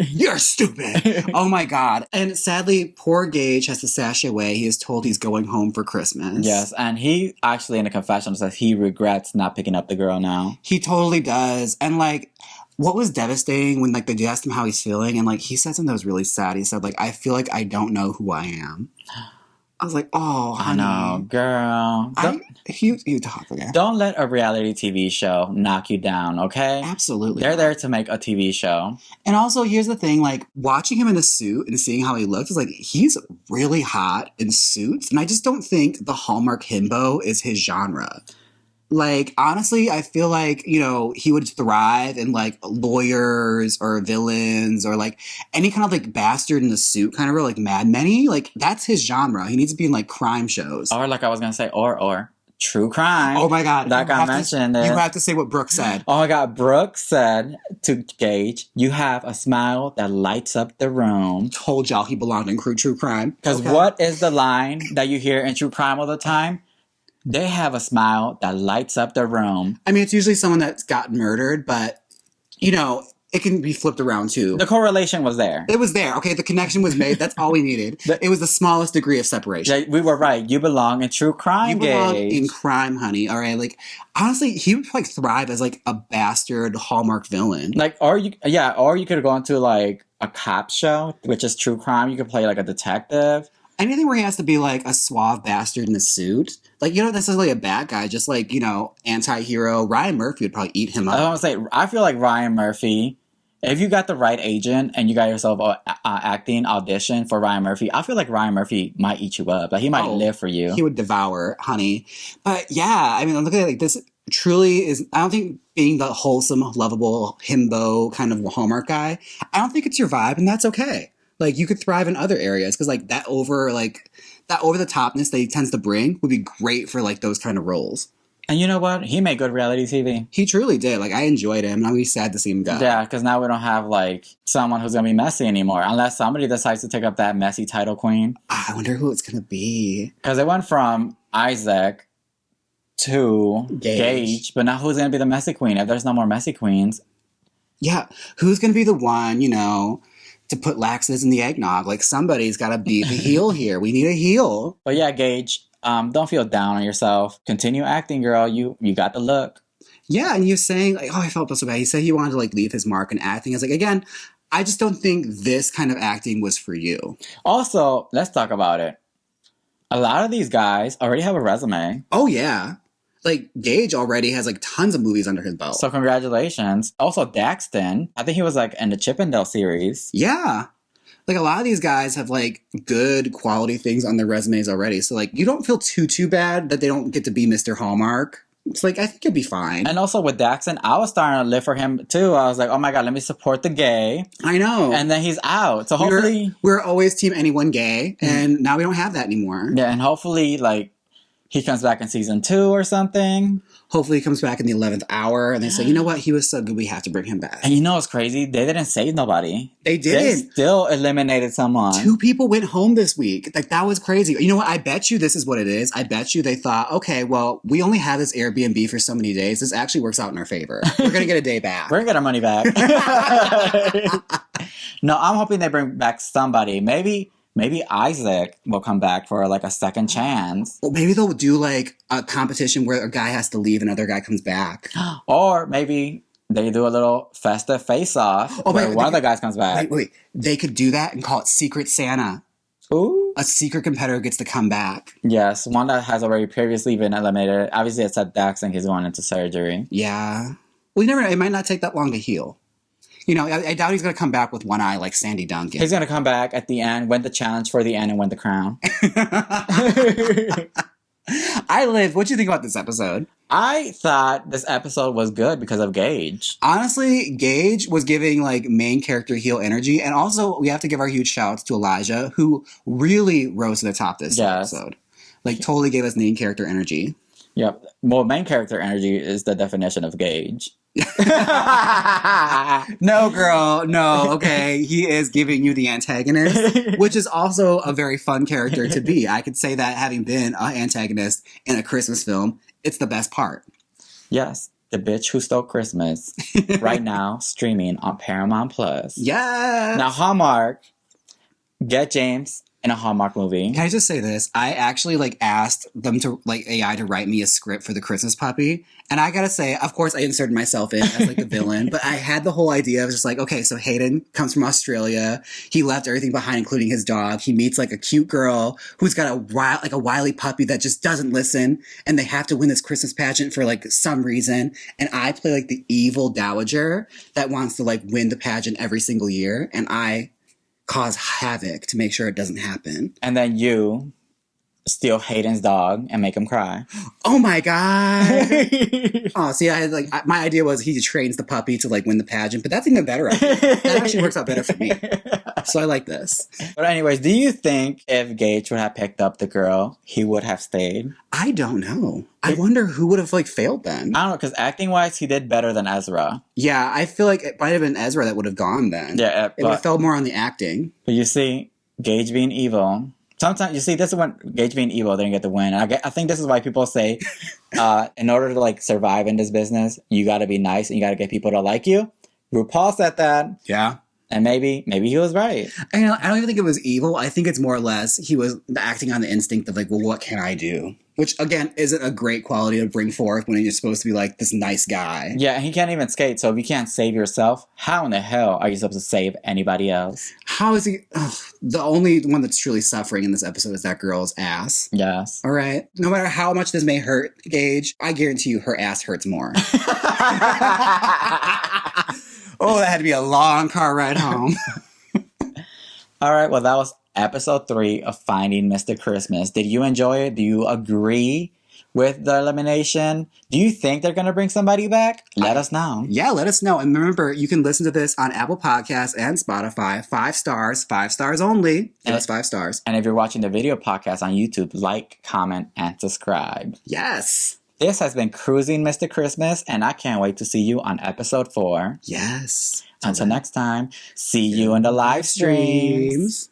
You're stupid. Oh my God. And sadly, poor Gage has to sashay away. He is told he's going home for Christmas. Yes, and he actually in the confession says he regrets not picking up the girl now. He totally does. And like, what was devastating when like they asked him how he's feeling, and like he said something that was really sad. He said like, I feel like I don't know who I am. I was like, oh, honey. I know, girl. You talk again. Don't let a reality TV show knock you down, okay? Absolutely. They're there to make a TV show. And also, here's the thing, like, watching him in the suit and seeing how he looks is like, he's really hot in suits. And I just don't think the Hallmark himbo is his genre. Like, honestly, I feel like, you know, he would thrive in, like, lawyers or villains or, like, any kind of, like, bastard in the suit kind of role, like Mad Men-y. Like, that's his genre. He needs to be in, like, crime shows. Or, like I was going to say, or true crime. Oh, my God. Like I mentioned it. You have to say what Brooke said. Oh, my God. Brooke said to Gage, you have a smile that lights up the room. Told y'all he belonged in True Crime. Because what is the line that you hear in True Crime all the time? They have a smile that lights up the room. I mean, it's usually someone that's gotten murdered, but, you know, it can be flipped around, too. The correlation was there. It was there. Okay, the connection was made. That's all we needed. It was the smallest degree of separation. Yeah, we were right. You belong in True Crime, You belong Gage. in crime, honey. All right? Like, honestly, he would, like, thrive as, like, a bastard Hallmark villain. Like, or you could go into, like, a cop show, which is True Crime. You could play, like, a detective. Anything where he has to be, like, a suave bastard in a suit. Like, you don't necessarily a bad guy, just, like, you know, anti-hero. Ryan Murphy would probably eat him up. I was going to say, I feel like Ryan Murphy, if you got the right agent and you got yourself an acting audition for Ryan Murphy, I feel like Ryan Murphy might eat you up. Like, he might live for you. He would devour, honey. But, yeah, I mean, I'm looking at it like this truly is, I don't think being the wholesome, lovable, himbo kind of Hallmark guy, I don't think it's your vibe, and that's okay. Like, you could thrive in other areas because, like, that over the topness that he tends to bring would be great for, like, those kind of roles. And you know what? He made good reality TV. He truly did. Like, I enjoyed him, and I'm really sad to see him go. Yeah, because now we don't have, like, someone who's going to be messy anymore. Unless somebody decides to take up that messy title queen. I wonder who it's going to be. Because it went from Isaac to Gage. But now who's going to be the messy queen? If there's no more messy queens. Yeah. Who's going to be the one, you know, to put laxatives in the eggnog? Like, somebody's got to be the heel here. We need a heel. But yeah, Gage, don't feel down on yourself. Continue acting, girl. You got the look. Yeah, and you're saying, like, oh, I felt so bad. He said he wanted to, like, leave his mark in acting. It's like, again, I just don't think this kind of acting was for you. Also, let's talk about it. A lot of these guys already have a resume. Oh, yeah. Like, Gage already has, like, tons of movies under his belt. So congratulations. Also, Daxton. I think he was like in the Chippendale series. Yeah. Like, a lot of these guys have, like, good quality things on their resumes already. So, like, you don't feel too bad that they don't get to be Mr. Hallmark. It's like, I think it'd be fine. And also with Daxton, I was starting to live for him too. I was like, oh my God, let me support the gay. I know. And then he's out. So hopefully... We're always team anyone gay. And now we don't have that anymore. Yeah, and hopefully, like, he comes back in season 2 or something. Hopefully he comes back in the 11th hour and they say, you know what? He was so good, we have to bring him back. And you know what's crazy? They didn't save nobody. They didn't. They still eliminated someone. 2 people went home this week. Like, that was crazy. You know what? I bet you this is what it is. I bet you they thought, okay, well, we only have this Airbnb for so many days. This actually works out in our favor. We're going to get a day back. We're going to get our money back. No, I'm hoping they bring back somebody. Maybe Isaac will come back for like a second chance. Well, maybe they'll do like a competition where a guy has to leave and another guy comes back. Or maybe they do a little festive face-off where one of the guys comes back. Wait. They could do that and call it Secret Santa. Ooh. A secret competitor gets to come back. Yes, one that has already previously been eliminated. Obviously, it's at Dax and he's going into surgery. Yeah. Well, you never know. It might not take that long to heal. You know, I doubt he's going to come back with one eye like Sandy Duncan. He's going to come back at the end, win the challenge for the end, and win the crown. What'd you think about this episode? I thought this episode was good because of Gage. Honestly, Gage was giving like main character heel energy. And also, we have to give our huge shout outs to Elijah, who really rose to the top this episode. Like, totally gave us main character energy. Yep. Well, main character energy is the definition of Gage. No, girl, no. Okay, he is giving you the antagonist, which is also a very fun character to be. I could say that having been an antagonist in a Christmas film, it's the best part. Yes, the bitch who stole Christmas. Right now, streaming on Paramount Plus. Yes. Now, Hallmark, get James in a Hallmark movie. Can I just say this? I actually like asked them to like AI to write me a script for the Christmas puppy. And I gotta say, of course I inserted myself in as like the villain, but I had the whole idea of just like, okay, so Hayden comes from Australia. He left everything behind, including his dog. He meets like a cute girl who's got a wily puppy that just doesn't listen. And they have to win this Christmas pageant for like some reason. And I play like the evil dowager that wants to like win the pageant every single year. And I cause havoc to make sure it doesn't happen. And then you steal Hayden's dog and make him cry. Oh my God. Oh, see, I had like, my idea was he trains the puppy to like win the pageant, but that's even better. That actually works out better for me. So I like this. But anyways, do you think if Gage would have picked up the girl, he would have stayed? I don't know. I wonder who would have like failed then. I don't know, because acting wise, he did better than Ezra. Yeah, I feel like it might have been Ezra that would have gone then. Yeah, it would have fell more on the acting. But you see, Gage being evil. Sometimes, you see, this is when Gage being evil didn't get the win. And I think this is why people say, in order to like survive in this business, you got to be nice and you got to get people to like you. RuPaul said that. Yeah. And maybe he was right. I don't even think it was evil. I think it's more or less he was acting on the instinct of like, well, what can I do? Which, again, isn't a great quality to bring forth when you're supposed to be like this nice guy. Yeah, and he can't even skate. So if you can't save yourself, how in the hell are you supposed to save anybody else? How is he? Ugh, the only one that's truly suffering in this episode is that girl's ass. Yes. All right. No matter how much this may hurt, Gage, I guarantee you her ass hurts more. Oh, that had to be a long car ride home. All right. Well, that was episode 3 of Finding Mr. Christmas. Did you enjoy it? Do you agree with the elimination? Do you think they're going to bring somebody back? Let us know. Yeah, let us know. And remember, you can listen to this on Apple Podcasts and Spotify. 5 stars, 5 stars only. Give us 5 stars. And if you're watching the video podcast on YouTube, like, comment, and subscribe. Yes. This has been Cruising Mr. Christmas, and I can't wait to see you on episode 4. Yes. Until next time, see you in the live streams.